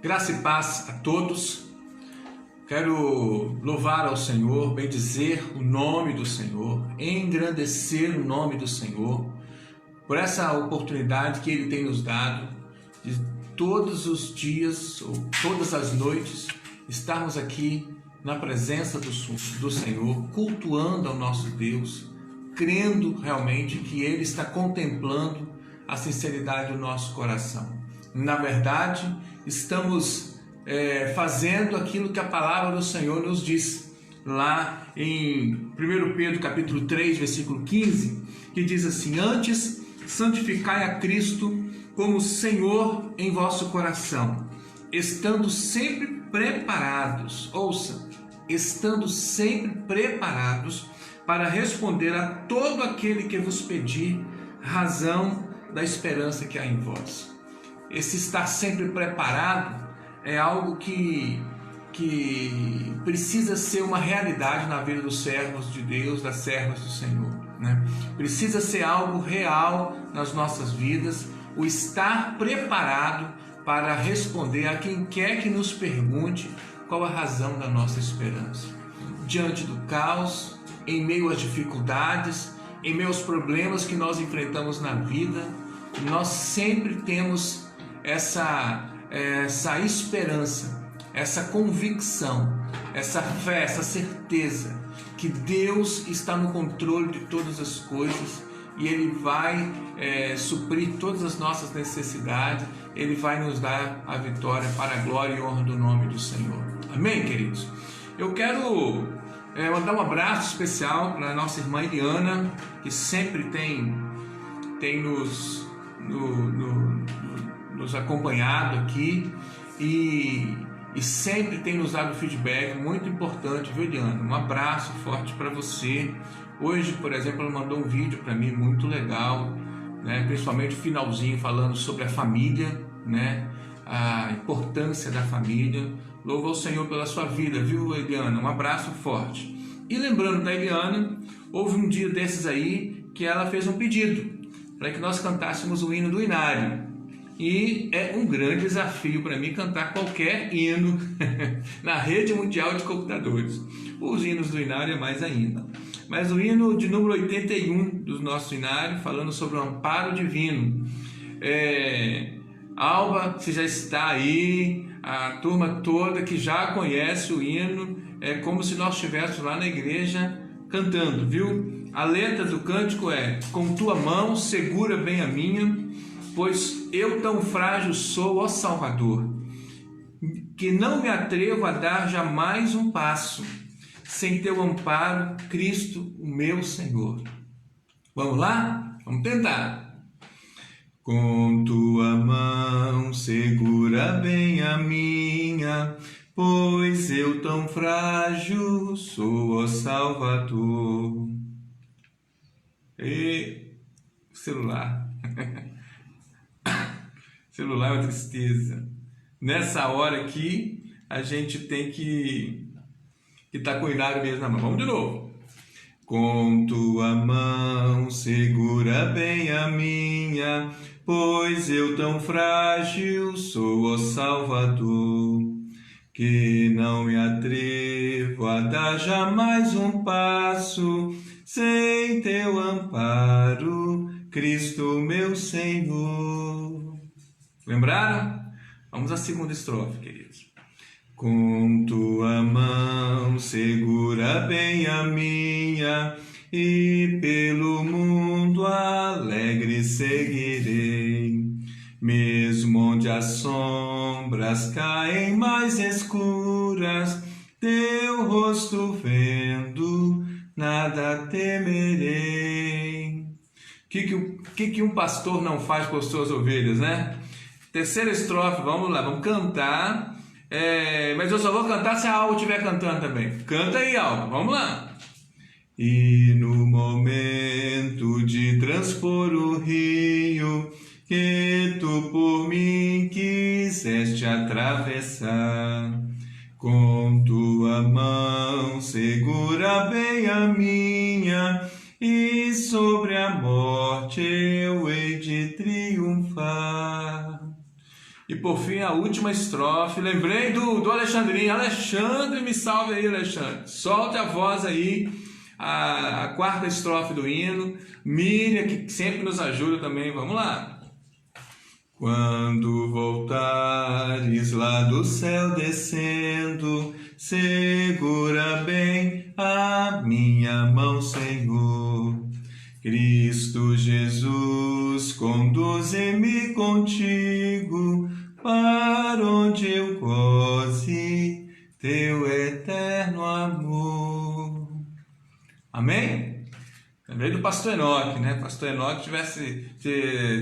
Graça e paz a todos. Quero louvar ao Senhor, bendizer o nome do Senhor, engrandecer o nome do Senhor, por essa oportunidade que Ele tem nos dado de todos os dias ou todas as noites estarmos aqui na presença do Senhor, cultuando ao nosso Deus, crendo realmente que Ele está contemplando a sinceridade do nosso coração. Na verdade, estamos fazendo aquilo que a palavra do Senhor nos diz, lá em 1 Pedro capítulo 3, versículo 15, que diz assim: antes santificai a Cristo como Senhor em vosso coração, estando sempre preparados, ouça, estando sempre preparados para responder a todo aquele que vos pedir razão da esperança que há em vós. Esse estar sempre preparado é algo que precisa ser uma realidade na vida dos servos de Deus, das servas do Senhor, né? Precisa ser algo real nas nossas vidas, o estar preparado para responder a quem quer que nos pergunte qual a razão da nossa esperança. Diante do caos, em meio às dificuldades, em meio aos problemas que nós enfrentamos na vida, nós sempre temos essa esperança, essa convicção, essa fé, essa certeza que Deus está no controle de todas as coisas e Ele vai suprir todas as nossas necessidades, Ele vai nos dar a vitória para a glória e honra do nome do Senhor. Amém, queridos? Eu quero mandar um abraço especial para a nossa irmã Eliana, que sempre tem nos acompanhado aqui e sempre tem nos dado feedback muito importante, viu, Eliana? Um abraço forte para você. Hoje, por exemplo, ela mandou um vídeo para mim muito legal, né? Principalmente o finalzinho falando sobre a família, né? A importância da família. Louva ao Senhor pela sua vida, viu, Eliana? Um abraço forte. E lembrando da Eliana, houve um dia desses aí que ela fez um pedido para que nós cantássemos o hino do Inário. E é um grande desafio para mim cantar qualquer hino na rede mundial de computadores. Os hinos do Inário é mais ainda. Mas o hino de número 81 do nosso Inário, falando sobre o amparo divino. Alba, você já está aí, a turma toda que já conhece o hino, é como se nós estivéssemos lá na igreja cantando, viu? A letra do cântico é: com tua mão segura bem a minha, pois eu tão frágil sou, ó Salvador, que não me atrevo a dar jamais um passo sem teu amparo, Cristo, o meu Senhor. Vamos lá? Vamos tentar. Com tua mão segura bem a minha, pois eu tão frágil sou, ó Salvador. E celular. Celular é uma tristeza. Nessa hora aqui, a gente tem que estar com o Inário mesmo na mão. Vamos de novo. Com tua mão segura bem a minha, pois eu tão frágil sou, ó Salvador, que não me atrevo a dar jamais um passo sem teu amparo, Cristo meu Senhor. Lembraram? Vamos à segunda estrofe, queridos. Com tua mão segura bem a minha, e pelo mundo alegre seguirei, mesmo onde as sombras caem mais escuras, teu rosto vendo, nada temerei. O que um pastor não faz por suas ovelhas, né? Terceira estrofe, vamos lá, vamos cantar. Mas eu só vou cantar se a Alba estiver cantando também. Canta aí, Alba, vamos lá. E no momento de transpor o rio que tu por mim quiseste atravessar, com tua mão segura bem a minha, e sobre a morte eu hei de triunfar. E por fim, a última estrofe. Lembrei do Alexandrinho. Alexandre, me salve aí, Alexandre. Solte a voz aí. A quarta estrofe do hino. Miriam, que sempre nos ajuda também. Vamos lá. Quando voltares lá do céu descendo, segura bem a minha mão, Senhor. Cristo Jesus, conduze-me contigo, para onde eu goze teu eterno amor. Amém? Lembrei do pastor Enoque, né? Pastor Enoque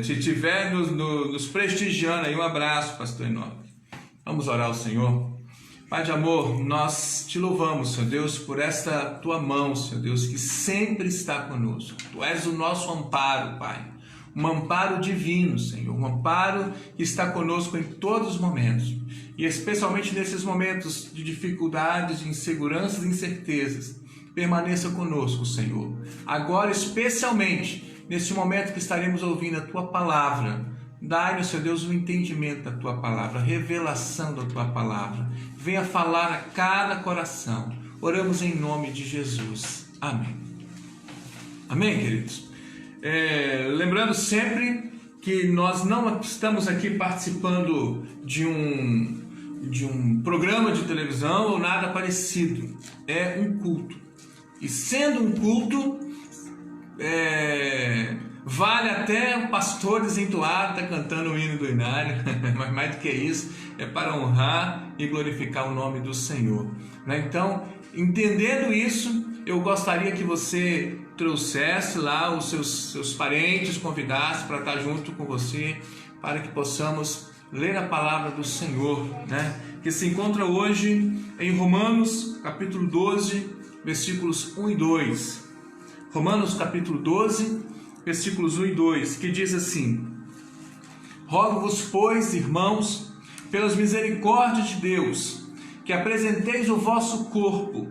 estiver nos prestigiando aí. Um abraço, pastor Enoque. Vamos orar ao Senhor. Pai de amor, nós te louvamos, Senhor Deus, por esta tua mão, Senhor Deus, que sempre está conosco. Tu és o nosso amparo, Pai. Um amparo divino, Senhor. Um amparo que está conosco em todos os momentos. E especialmente nesses momentos de dificuldades, de inseguranças e incertezas. Permaneça conosco, Senhor. Agora, especialmente, nesse momento que estaremos ouvindo a Tua Palavra, dai-nos, Senhor Deus, o entendimento da Tua Palavra, a revelação da Tua Palavra. Venha falar a cada coração. Oramos em nome de Jesus. Amém. Amém, queridos? Lembrando sempre que nós não estamos aqui participando de um programa de televisão ou nada parecido. É um culto. E sendo um culto, vale até o pastor desentoado estar cantando o hino do inário, mas mais do que isso, é para honrar e glorificar o nome do Senhor. Então, entendendo isso, eu gostaria que você trouxesse lá os seus parentes, convidasse para estar junto com você, para que possamos ler a palavra do Senhor, né? Que se encontra hoje em Romanos, capítulo 12, versículos 1 e 2. Romanos capítulo 12, versículos 1 e 2, que diz assim: Rogo-vos, pois, irmãos, pelas misericórdias de Deus, que apresenteis o vosso corpo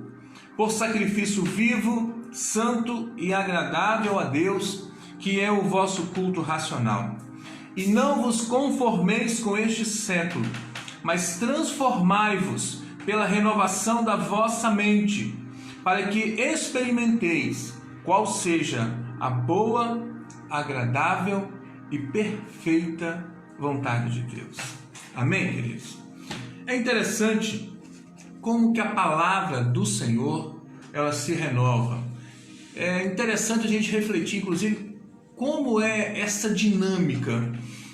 por sacrifício vivo, santo e agradável a Deus, que é o vosso culto racional. E não vos conformeis com este século, mas transformai-vos pela renovação da vossa mente, para que experimenteis qual seja a boa, agradável e perfeita vontade de Deus. Amém, queridos? É interessante como que a palavra do Senhor, ela se renova. É interessante a gente refletir, inclusive, como é essa dinâmica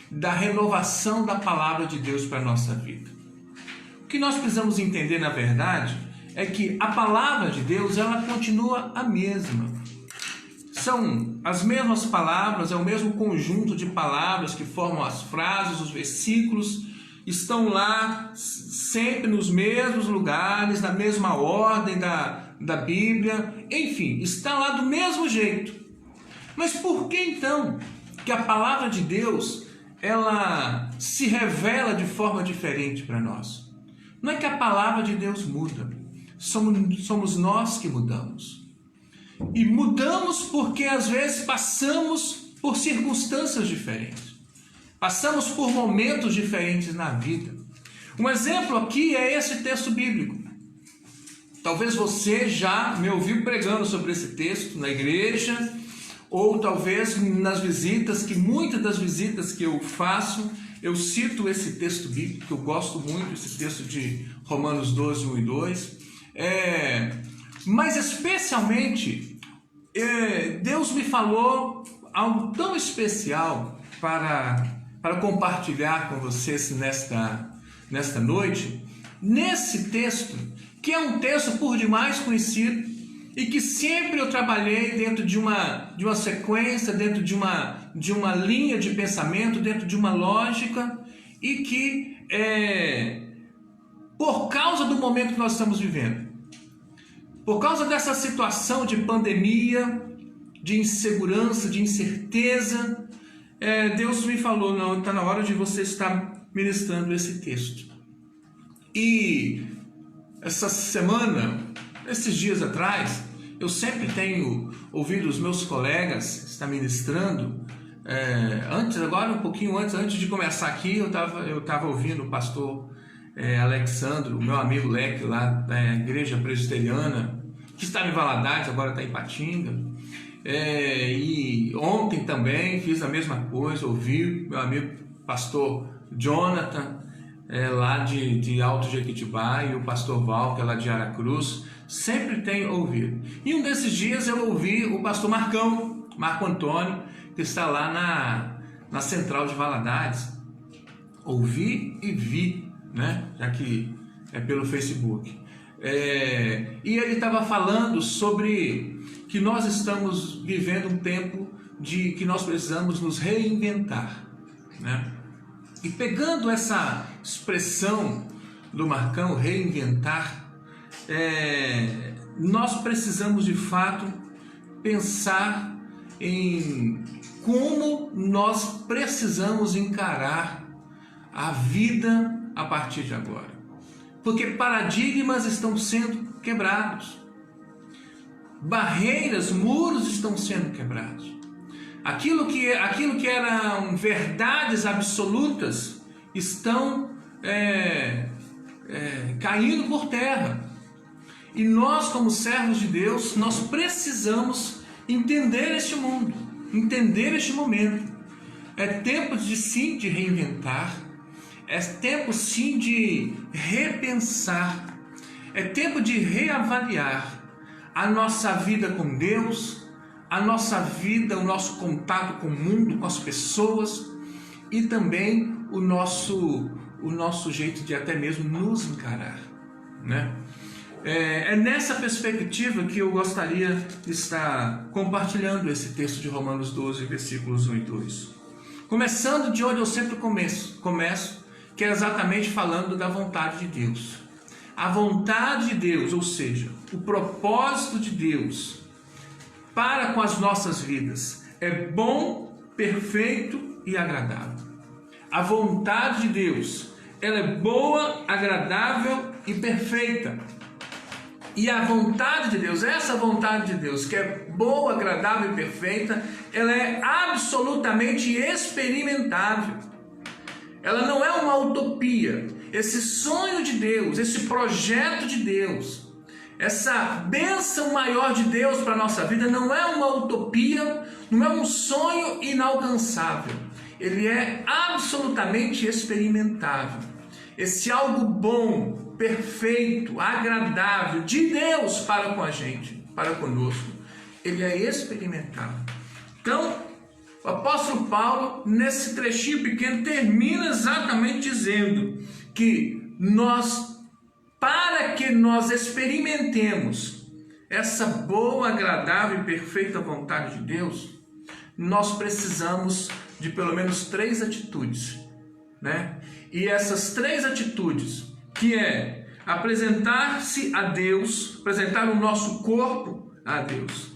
da renovação da palavra de Deus para a nossa vida. O que nós precisamos entender, na verdade, é que a palavra de Deus, ela continua a mesma. São as mesmas palavras, é o mesmo conjunto de palavras que formam as frases, os versículos, estão lá sempre nos mesmos lugares, na mesma ordem da Bíblia, enfim, está lá do mesmo jeito. Mas por que então que a palavra de Deus, ela se revela de forma diferente para nós? Não é que a palavra de Deus muda, somos nós que mudamos. E mudamos porque às vezes passamos por circunstâncias diferentes. Passamos por momentos diferentes na vida. Um exemplo aqui é esse texto bíblico. Talvez você já me ouviu pregando sobre esse texto na igreja, ou talvez nas visitas, que muitas das visitas que eu faço, eu cito esse texto bíblico, que eu gosto muito, esse texto de Romanos 12, 1 e 2. Mas especialmente, Deus me falou algo tão especial para compartilhar com vocês nesta noite, nesse texto, que é um texto por demais conhecido e que sempre eu trabalhei dentro de uma sequência, dentro de uma linha de pensamento, dentro de uma lógica, e que por causa do momento que nós estamos vivendo, por causa dessa situação de pandemia, de insegurança, de incerteza, Deus me falou, não, está na hora de você estar ministrando esse texto. E essa semana, esses dias atrás, eu sempre tenho ouvido os meus colegas estar ministrando agora um pouquinho antes de começar aqui, eu tava ouvindo o pastor Alexandro, meu amigo Leque, lá da igreja presbiteriana, que estava em Valadares, agora está em Patinga. E ontem também fiz a mesma coisa, ouvi meu amigo pastor Jonathan, lá de Alto Jequitibá, e o pastor Val, que é lá de Aracruz, sempre tenho ouvido. E um desses dias eu ouvi o pastor Marco Antônio, que está lá na central de Valadares. Ouvi e vi, né? Já que é pelo Facebook. E ele estava falando sobre que nós estamos vivendo um tempo de que nós precisamos nos reinventar, né? E pegando essa expressão do Marcão, reinventar, nós precisamos de fato pensar em como nós precisamos encarar a vida a partir de agora. Porque paradigmas estão sendo quebrados, barreiras, muros estão sendo quebrados. Aquilo que eram verdades absolutas estão caindo por terra. E nós, como servos de Deus, nós precisamos entender este mundo, entender este momento. É tempo de reinventar, é tempo sim de repensar, é tempo de reavaliar a nossa vida com Deus, a nossa vida, o nosso contato com o mundo, com as pessoas, e também o nosso jeito de até mesmo nos encarar, né? É nessa perspectiva que eu gostaria de estar compartilhando esse texto de Romanos 12, versículos 1 e 2. Começando de onde eu sempre começo, que é exatamente falando da vontade de Deus. A vontade de Deus, ou seja, o propósito de Deus para com as nossas vidas é bom, perfeito e agradável. A vontade de Deus, ela é boa, agradável e perfeita. E a vontade de Deus, essa vontade de Deus, que é boa, agradável e perfeita, ela é absolutamente experimentável. Ela não é uma utopia. Esse sonho de Deus, esse projeto de Deus, essa bênção maior de Deus para a nossa vida não é uma utopia, não é um sonho inalcançável. Ele é absolutamente experimentável. Esse algo bom, perfeito, agradável de Deus para com a gente, para conosco, ele é experimentável. Então, o apóstolo Paulo, nesse trechinho pequeno, termina exatamente dizendo que para que nós experimentemos essa boa, agradável e perfeita vontade de Deus, nós precisamos de pelo menos 3 atitudes, né? E essas 3 atitudes, que é apresentar-se a Deus, apresentar o nosso corpo a Deus,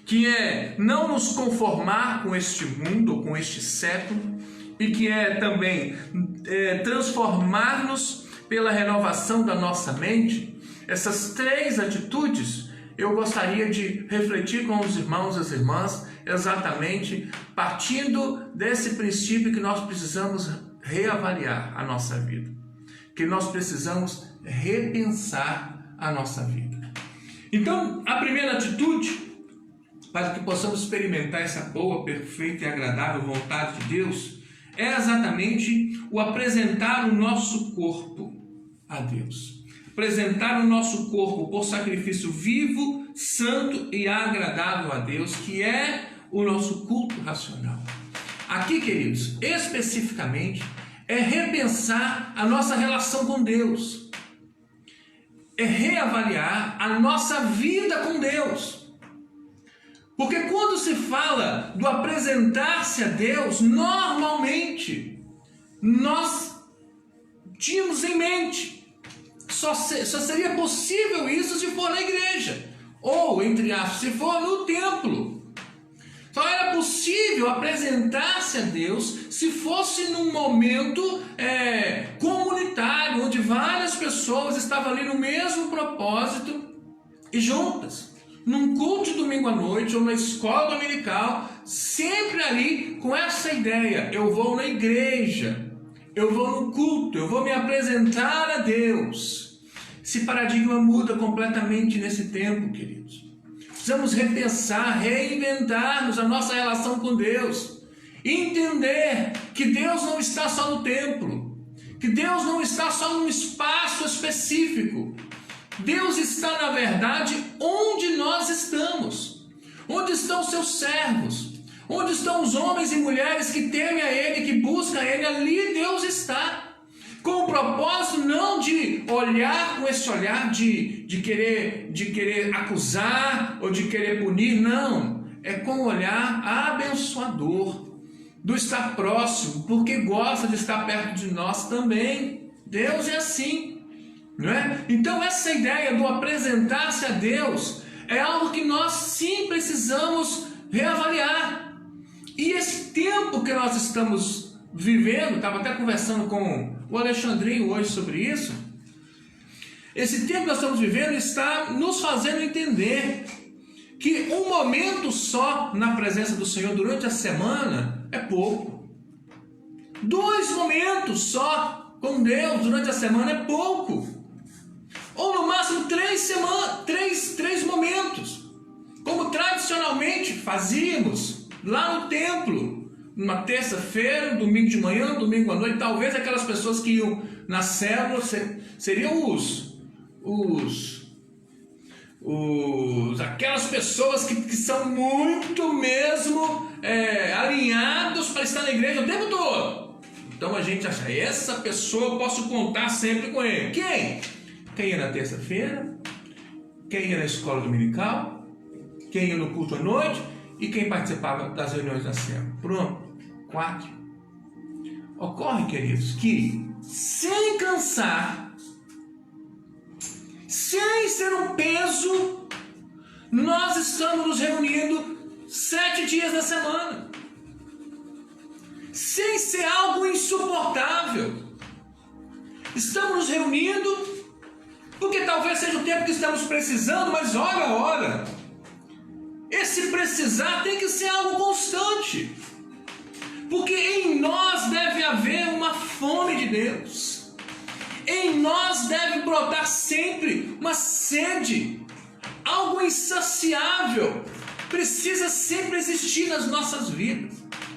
que é não nos conformar com este mundo, ou com este século, e que é também transformar-nos pela renovação da nossa mente. Essas 3 atitudes eu gostaria de refletir com os irmãos e as irmãs, exatamente partindo desse princípio que nós precisamos reavaliar a nossa vida, que nós precisamos repensar a nossa vida. Então, a primeira atitude, para que possamos experimentar essa boa, perfeita e agradável vontade de Deus, é exatamente o apresentar o nosso corpo a Deus. Apresentar o nosso corpo por sacrifício vivo, santo e agradável a Deus, que é o nosso culto racional. Aqui, queridos, especificamente, é repensar a nossa relação com Deus. É reavaliar a nossa vida com Deus. Porque quando se fala do apresentar-se a Deus, normalmente nós tínhamos em mente, só seria possível isso se for na igreja, ou, entre aspas, se for no templo. Só era possível apresentar-se a Deus se fosse num momento comunitário, onde várias pessoas estavam ali no mesmo propósito e juntas. Num culto de domingo à noite ou na escola dominical, sempre ali com essa ideia: eu vou na igreja, eu vou no culto, eu vou me apresentar a Deus. Esse paradigma muda completamente nesse tempo, queridos. Precisamos repensar, reinventarmos a nossa relação com Deus. Entender que Deus não está só no templo, que Deus não está só num espaço específico. Deus está, na verdade, onde nós estamos. Onde estão os seus servos? Onde estão os homens e mulheres que temem a Ele, que buscam a Ele? Ali Deus está. Com o propósito não de olhar com esse olhar de querer acusar ou de querer punir, não. É com o olhar abençoador, do estar próximo, porque gosta de estar perto de nós também. Deus é assim, não é? Então essa ideia do apresentar-se a Deus é algo que nós sim precisamos reavaliar. E esse tempo que nós estamos vivendo, estava até conversando com o Alexandrinho hoje sobre isso, esse tempo que nós estamos vivendo está nos fazendo entender que um momento só na presença do Senhor durante a semana é pouco. 2 momentos só com Deus durante a semana é pouco. Ou no máximo 3 momentos, como tradicionalmente fazíamos lá no templo, numa terça-feira, domingo de manhã, domingo à noite. Talvez aquelas pessoas que iam na célula seriam aquelas pessoas que são muito mesmo alinhados para estar na igreja o tempo todo. Então a gente acha, essa pessoa eu posso contar sempre com ele. Quem? Quem ia na terça-feira, quem ia na escola dominical, quem ia no culto à noite e quem participava das reuniões da célula. Pronto, 4. Ocorre, queridos, que sem cansar, sem ser um peso, nós estamos nos reunindo 7 dias da semana, sem ser algo insuportável. Estamos nos reunindo porque talvez seja o tempo que estamos precisando, mas ora, esse precisar tem que ser algo constante, porque em nós deve haver uma fome de Deus, em nós deve brotar sempre uma sede, algo insaciável, precisa sempre existir nas nossas vidas,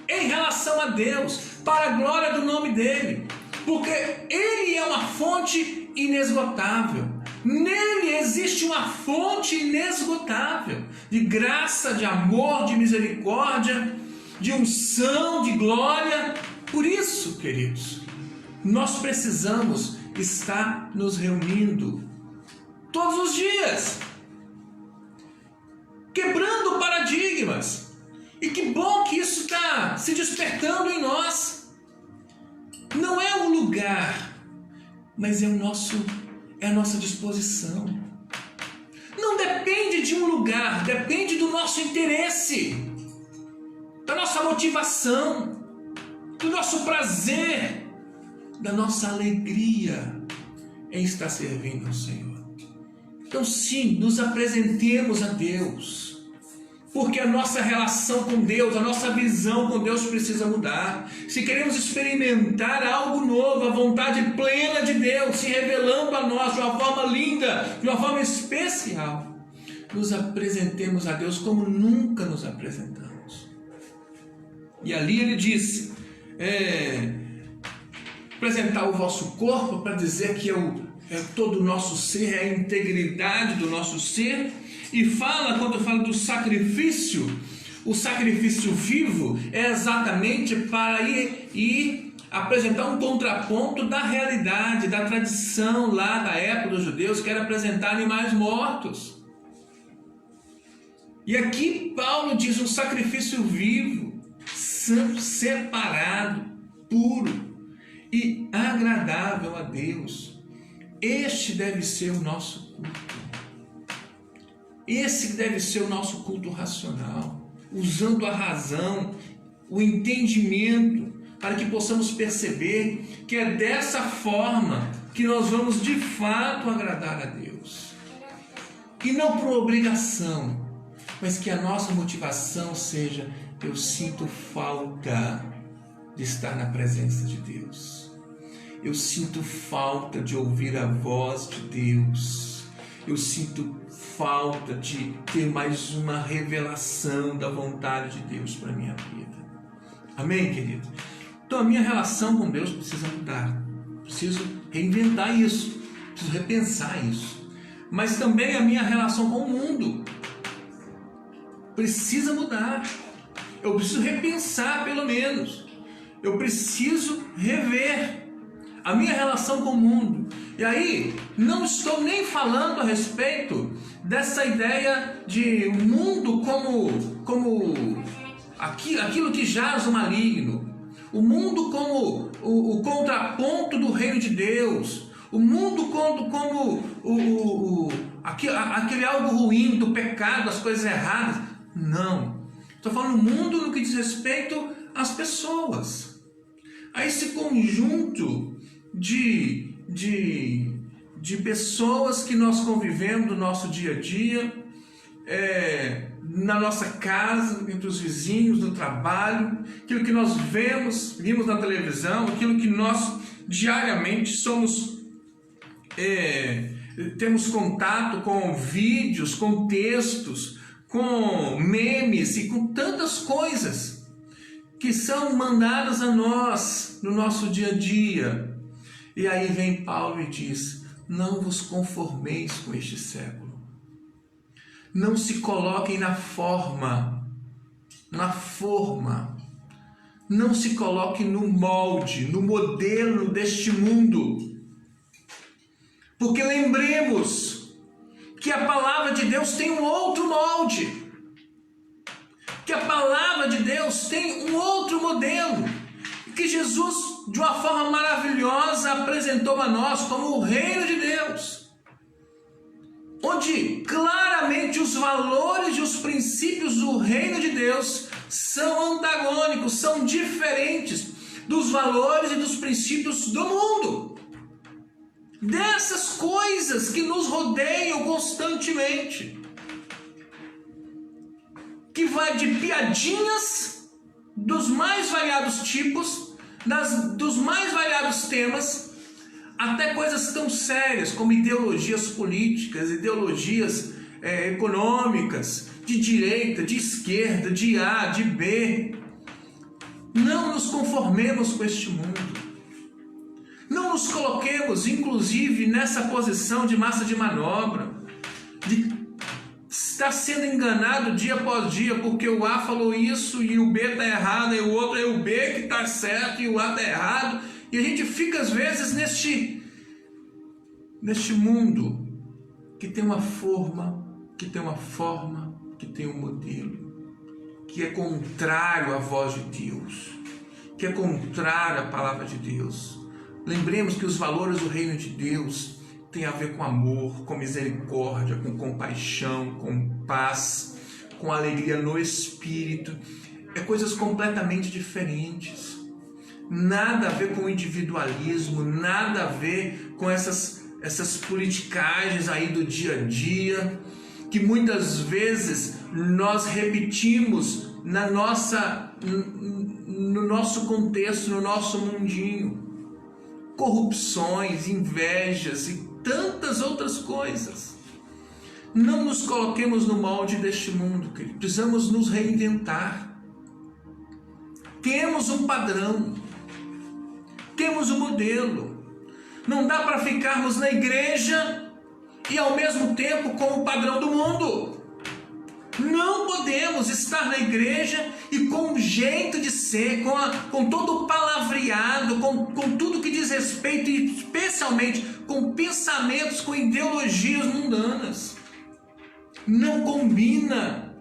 em relação a Deus, para a glória do nome dEle, porque Ele é uma fonte inesgotável. Nele existe uma fonte inesgotável de graça, de amor, de misericórdia, de unção, de glória. Por isso, queridos, nós precisamos estar nos reunindo todos os dias, quebrando paradigmas. E que bom que isso está se despertando em nós. Não é um lugar, mas é a nossa disposição. Não depende de um lugar, depende do nosso interesse, da nossa motivação, do nosso prazer, da nossa alegria em estar servindo ao Senhor. Então sim, nos apresentemos a Deus, porque a nossa relação com Deus, a nossa visão com Deus precisa mudar. Se queremos experimentar algo novo, a vontade plena de Deus se revelando a nós de uma forma linda, de uma forma especial, nos apresentemos a Deus como nunca nos apresentamos. E ali ele disse, apresentar o vosso corpo para dizer que é todo o nosso ser, é a integridade do nosso ser. E quando fala do sacrifício, o sacrifício vivo é exatamente para ir apresentar um contraponto da realidade, da tradição lá da época dos judeus, que era apresentar animais mortos. E aqui Paulo diz um sacrifício vivo, santo, separado, puro e agradável a Deus. Este deve ser o nosso culto. Esse deve ser o nosso culto racional, usando a razão, o entendimento, para que possamos perceber que é dessa forma que nós vamos de fato agradar a Deus. E não por obrigação, mas que a nossa motivação seja eu sinto falta de estar na presença de Deus. Eu sinto falta de ouvir a voz de Deus. Eu sinto falta de ter mais uma revelação da vontade de Deus para a minha vida. Amém, querido? Então a minha relação com Deus precisa mudar. Preciso reinventar isso. Preciso repensar isso. Mas também a minha relação com o mundo precisa mudar. Eu preciso repensar, pelo menos. Eu preciso rever a minha relação com o mundo. E aí, não estou nem falando a respeito dessa ideia de mundo como aquilo que jaz o maligno. O mundo como o contraponto do reino de Deus. O mundo como aquele algo ruim, do pecado, das coisas erradas. Não. Estou falando mundo no que diz respeito às pessoas. A esse conjunto de pessoas que nós convivemos no nosso dia a dia, na nossa casa, entre os vizinhos, no trabalho, aquilo que nós vimos na televisão, aquilo que nós diariamente temos contato com vídeos, com textos, com memes e com tantas coisas que são mandadas a nós no nosso dia a dia. E aí vem Paulo e diz: não vos conformeis com este século. Não se coloquem na forma. Não se coloquem no molde, no modelo deste mundo. Porque lembremos que a palavra de Deus tem um outro molde. Que a palavra de Deus tem um outro modelo. Que Jesus, de uma forma maravilhosa, apresentou a nós como o reino de Deus. Onde claramente os valores e os princípios do reino de Deus são antagônicos, são diferentes dos valores e dos princípios do mundo. Dessas coisas que nos rodeiam constantemente. Que vai de piadinhas dos mais variados tipos, dos mais variados temas, até coisas tão sérias como ideologias políticas, ideologias econômicas, de direita, de esquerda, de A, de B. Não nos conformemos com este mundo. Não nos coloquemos, inclusive, nessa posição de massa de manobra, de estar sendo enganado dia após dia, porque o A falou isso e o B está errado, e o outro é o B que está certo e o A está errado. E a gente fica, às vezes, neste mundo que tem uma forma, que tem um modelo, que é contrário à voz de Deus, que é contrário à palavra de Deus. Lembremos que os valores do reino de Deus têm a ver com amor, com misericórdia, com compaixão, com paz, com alegria no espírito. É coisas completamente diferentes. Nada a ver com o individualismo, nada a ver com essas politicagens aí do dia a dia, que muitas vezes nós repetimos no nosso contexto, no nosso mundinho. Corrupções, invejas e tantas outras coisas. Não nos coloquemos no molde deste mundo, querido. Precisamos nos reinventar. Temos um padrão, temos um modelo. Não dá para ficarmos na igreja e ao mesmo tempo com o padrão do mundo. Não podemos estar na igreja e com o jeito de ser, com todo o palavreado, com tudo que diz respeito, e especialmente com pensamentos, com ideologias mundanas. Não combina.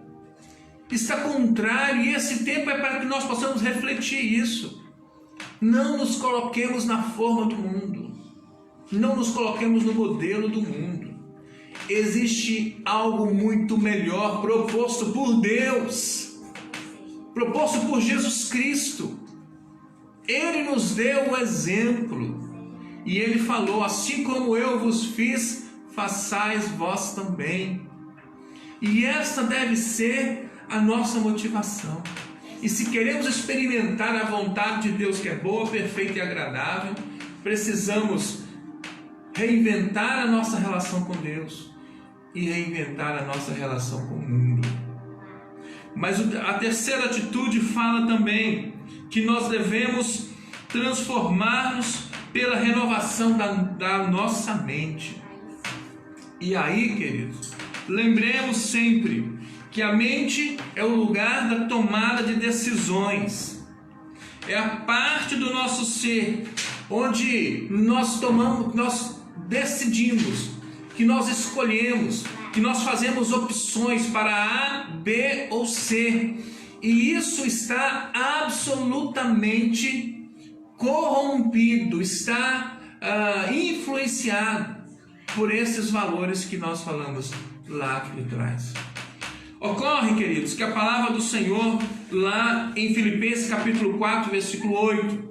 Está contrário, e esse tempo é para que nós possamos refletir isso. Não nos coloquemos na forma do mundo. Não nos coloquemos no modelo do mundo. Existe algo muito melhor proposto por Deus, proposto por Jesus Cristo. Ele nos deu o exemplo e Ele falou: assim como eu vos fiz, façais vós também. E esta deve ser a nossa motivação. E se queremos experimentar a vontade de Deus, que é boa, perfeita e agradável, precisamos reinventar a nossa relação com Deus e reinventar a nossa relação com o mundo. Mas a terceira atitude fala também que nós devemos transformar-nos pela renovação da nossa mente. E aí, queridos, lembremos sempre que a mente é o lugar da tomada de decisões. É a parte do nosso ser onde nós decidimos, que nós escolhemos, que nós fazemos opções para A, B ou C. E isso está absolutamente corrompido, está influenciado por esses valores que nós falamos lá de trás. Ocorre, queridos, que a palavra do Senhor, lá em Filipenses capítulo 4, versículo 8,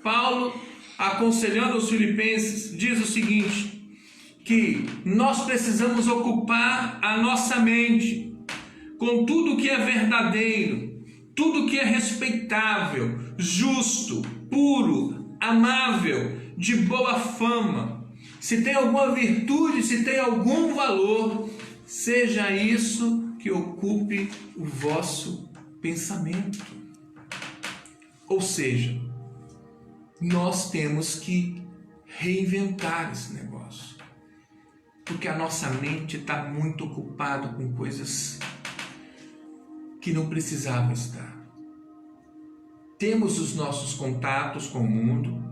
Paulo, aconselhando os filipenses, diz o seguinte, que nós precisamos ocupar a nossa mente com tudo que é verdadeiro, tudo que é respeitável, justo, puro, amável, de boa fama. Se tem alguma virtude, se tem algum valor, seja isso que ocupe o vosso pensamento. Ou seja, nós temos que reinventar esse negócio, porque a nossa mente está muito ocupada com coisas que não precisava estar. Temos os nossos contatos com o mundo,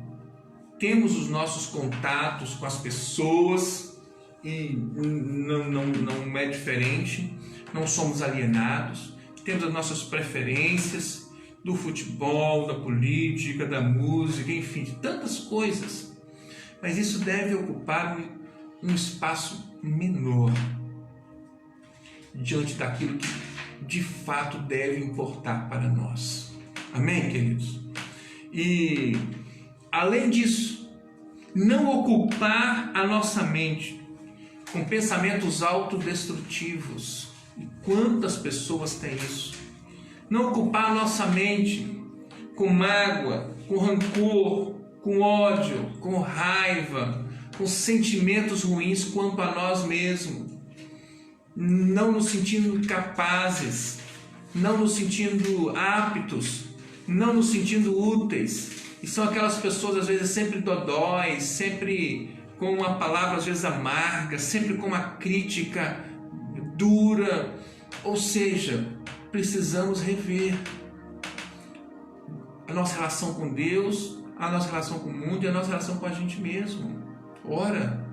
temos os nossos contatos com as pessoas, e não é diferente, não somos alienados, temos as nossas preferências do futebol, da política, da música, enfim, de tantas coisas, mas isso deve ocupar um espaço menor diante daquilo que de fato deve importar para nós. Amém, queridos? E além disso, não ocupar a nossa mente com pensamentos autodestrutivos. E quantas pessoas têm isso? Não ocupar a nossa mente com mágoa, com rancor, com ódio, com raiva, com sentimentos ruins quanto a nós mesmos. Não nos sentindo capazes, não nos sentindo aptos, não nos sentindo úteis. E são aquelas pessoas, às vezes, sempre dodóis, sempre com uma palavra, às vezes, amarga, sempre com uma crítica dura. Ou seja, precisamos rever a nossa relação com Deus, a nossa relação com o mundo e a nossa relação com a gente mesmo. Ora,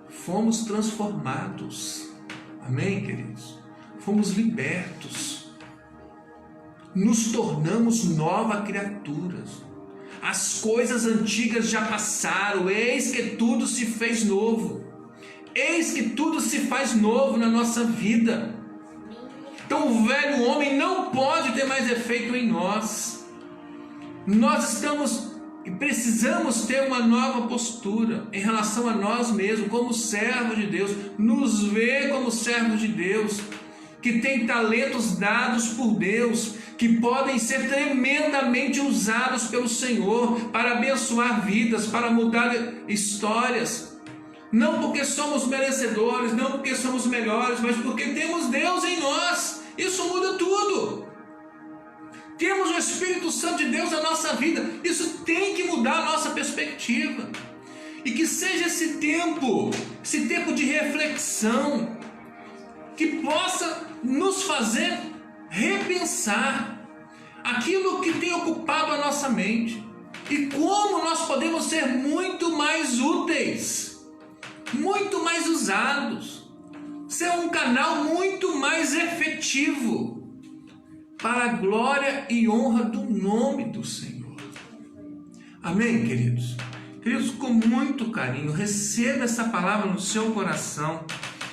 fomos transformados. Amém, queridos? Fomos libertos. Nos tornamos nova criaturas. As coisas antigas já passaram, eis que tudo se fez novo. Eis que tudo se faz novo na nossa vida. Então o velho homem não pode ter mais efeito em nós. Nós precisamos ter uma nova postura em relação a nós mesmos, como servos de Deus, nos ver como servos de Deus, que tem talentos dados por Deus, que podem ser tremendamente usados pelo Senhor para abençoar vidas, para mudar histórias. Não porque somos merecedores, não porque somos melhores, mas porque temos Deus em nós. Isso muda tudo. Temos o Espírito Santo de Deus na nossa vida. Isso tem que mudar a nossa perspectiva. E que seja esse tempo de reflexão, que possa nos fazer repensar aquilo que tem ocupado a nossa mente e como nós podemos ser muito mais úteis, muito mais usados, ser um canal muito mais efetivo para a glória e honra do nome do Senhor. Amém, queridos? Queridos, com muito carinho, receba essa palavra no seu coração.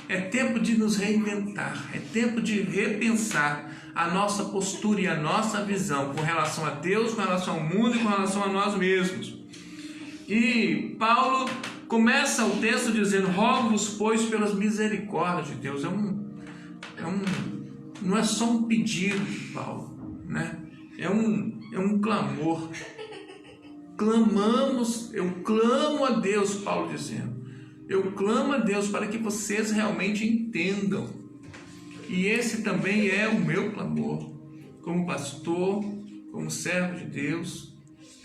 É tempo de nos reinventar, é tempo de repensar a nossa postura e a nossa visão com relação a Deus, com relação ao mundo e com relação a nós mesmos. E Paulo começa o texto dizendo: rogo-vos, pois, pelas misericórdias de Deus. Não é só um pedido de Paulo, né? É um clamor. Clamamos, eu clamo a Deus, Paulo dizendo. Eu clamo a Deus para que vocês realmente entendam. E esse também é o meu clamor, como pastor, como servo de Deus,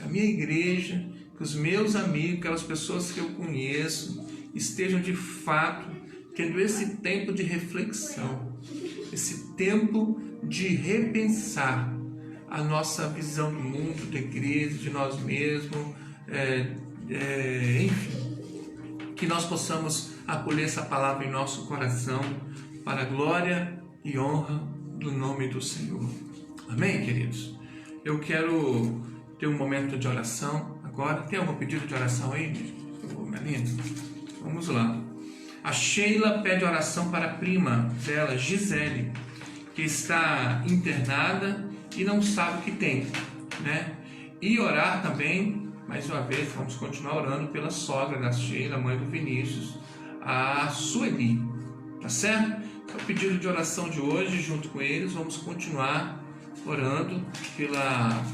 a minha igreja, que os meus amigos, aquelas pessoas que eu conheço, estejam de fato tendo esse tempo de reflexão, esse tempo de repensar a nossa visão do mundo, da igreja, de nós mesmos, enfim, que nós possamos acolher essa palavra em nosso coração para a glória e honra do nome do Senhor. Amém, queridos? Eu quero ter um momento de oração agora. Tem algum pedido de oração aí, minha linda? Vamos lá. A Sheila pede oração para a prima dela, Gisele, que está internada e não sabe o que tem, né? E orar também, mais uma vez, vamos continuar orando pela sogra da Sheila, mãe do Vinícius, a Sueli, tá certo? É o pedido de oração de hoje, junto com eles, vamos continuar orando pela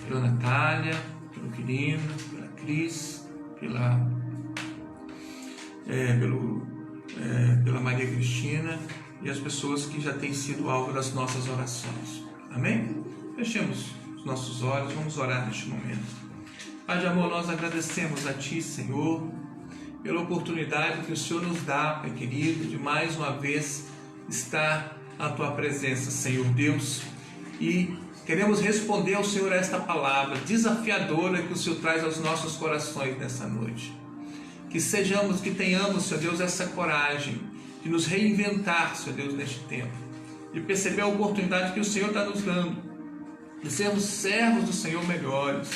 Natália, pelo Quirino, pela Cris, pela Maria Cristina e as pessoas que já têm sido alvo das nossas orações. Amém? Fechemos os nossos olhos, vamos orar neste momento. Pai de amor, nós agradecemos a Ti, Senhor, pela oportunidade que o Senhor nos dá, Pai querido, de mais uma vez estar à Tua presença, Senhor Deus, e queremos responder ao Senhor esta palavra desafiadora que o Senhor traz aos nossos corações nessa noite. Que tenhamos, Senhor Deus, essa coragem de nos reinventar, Senhor Deus, neste tempo, de perceber a oportunidade que o Senhor está nos dando, de sermos servos do Senhor melhores,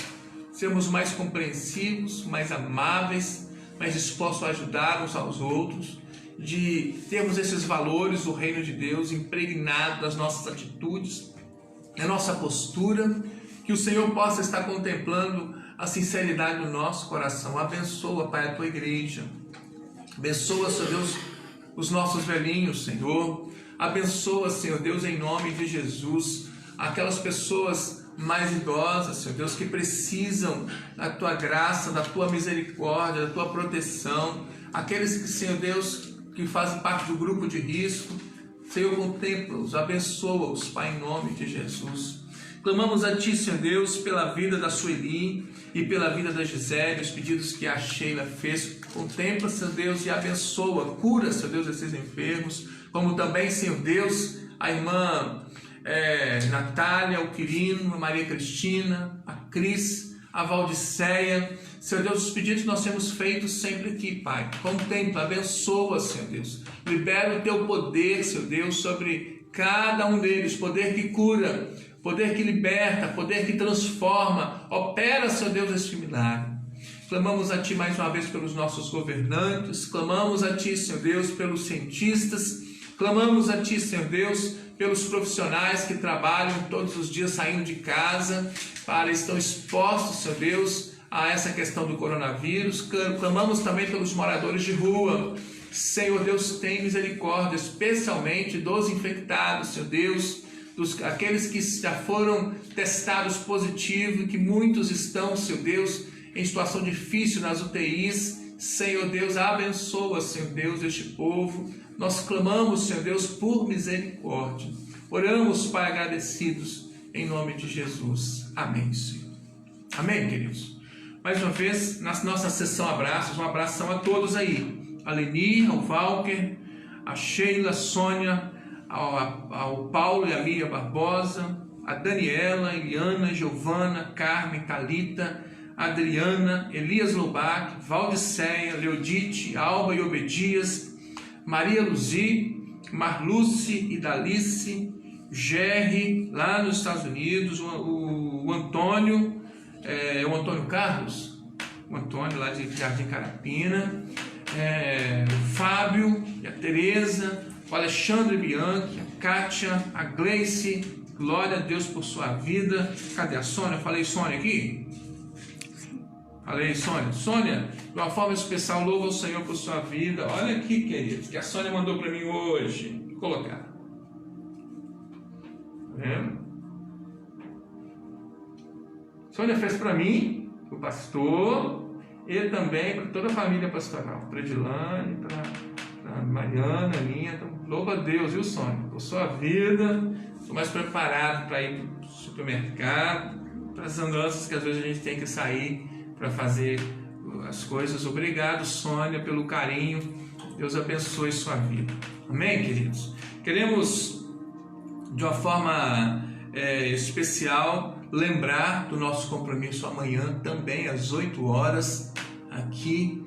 sermos mais compreensivos, mais amáveis, mais dispostos a ajudar uns aos outros, de termos esses valores do reino de Deus impregnados nas nossas atitudes, na nossa postura, que o Senhor possa estar contemplando a sinceridade do nosso coração. Abençoa, Pai, a Tua igreja. Abençoa, Senhor Deus, os nossos velhinhos, Senhor. Abençoa, Senhor Deus, em nome de Jesus, aquelas pessoas mais idosas, Senhor Deus, que precisam da Tua graça, da Tua misericórdia, da Tua proteção. Aqueles que, Senhor Deus, que fazem parte do grupo de risco, Senhor, contempla-os, abençoa-os, Pai, em nome de Jesus. Clamamos a Ti, Senhor Deus, pela vida da Sueli e pela vida da Gisele, os pedidos que a Sheila fez. Contempla, Senhor Deus, e abençoa, cura, Senhor Deus, esses enfermos, como também, Senhor Deus, a irmã Natália, o Quirino, a Maria Cristina, a Cris, a Valdiceia. Senhor Deus, os pedidos que nós temos feito sempre aqui, Pai. Contempla, abençoa, Senhor Deus. Libera o Teu poder, Senhor Deus, sobre cada um deles, poder que cura, poder que liberta, poder que transforma. Opera, Senhor Deus, este milagre. Clamamos a Ti mais uma vez pelos nossos governantes, clamamos a Ti, Senhor Deus, pelos cientistas, clamamos a Ti, Senhor Deus, pelos profissionais que trabalham todos os dias saindo de casa, estão expostos, Senhor Deus, a essa questão do coronavírus. Clamamos também pelos moradores de rua. Senhor Deus, tem misericórdia, especialmente dos infectados, Senhor Deus, aqueles que já foram testados positivos e que muitos estão, Senhor Deus, em situação difícil nas UTIs. Senhor Deus, abençoa, Senhor Deus, este povo. Nós clamamos, Senhor Deus, por misericórdia. Oramos, Pai, agradecidos, em nome de Jesus. Amém, Senhor. Amém, queridos. Mais uma vez, na nossa sessão abraços, um abração a todos aí. A Leni, ao Walker, a Sheila, a Sônia, ao Paulo e a Miriam Barbosa, a Daniela, a Eliana, a Giovana, a Carmen, Thalita, a Adriana, Elias Lobac, Valdiceia, Leodite, Alba e Obedias, Maria Luzi, Marluce e Dalice, Jerry, lá nos Estados Unidos, o Antônio, o Antônio Carlos, o Antônio lá de Jardim Carapina, o Fábio e a Tereza, o Alexandre Bianchi, a Kátia, a Gleice. Glória a Deus por sua vida. Cadê a Sônia? Falei Sônia aqui? Falei Sônia. Sônia, de uma forma especial, louva o Senhor por sua vida. Olha aqui, queridos, que a Sônia mandou para mim hoje. Vou colocar. Tá vendo? Sônia fez para mim, o pastor, e também para toda a família pastoral, para Edilane, para Mariana, minha. Então, louva a Deus, viu, Sônia? Por sua vida, estou mais preparado para ir para o supermercado, para as andanças que às vezes a gente tem que sair para fazer as coisas. Obrigado, Sônia, pelo carinho. Deus abençoe sua vida. Amém, queridos? Queremos, de uma forma especial, lembrar do nosso compromisso amanhã, também às 8 horas, aqui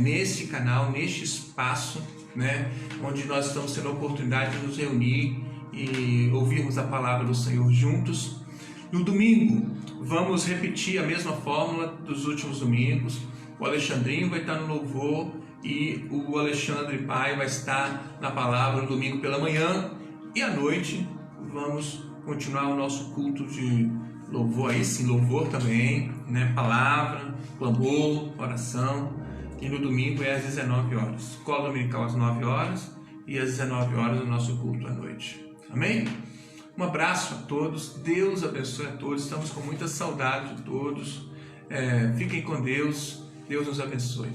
neste canal, neste espaço, né, onde nós estamos tendo a oportunidade de nos reunir e ouvirmos a palavra do Senhor juntos. No domingo, vamos repetir a mesma fórmula dos últimos domingos. O Alexandrinho vai estar no louvor e o Alexandre Pai vai estar na palavra no domingo pela manhã. E à noite, vamos continuar o nosso culto de louvor, aí sim, louvor também, né? Palavra, clamor, oração. E no domingo é às 19 horas. Escola dominical às 9 horas e às 19 horas o nosso culto à noite. Amém? Um abraço a todos, Deus abençoe a todos, estamos com muita saudade de todos. Fiquem com Deus, Deus nos abençoe.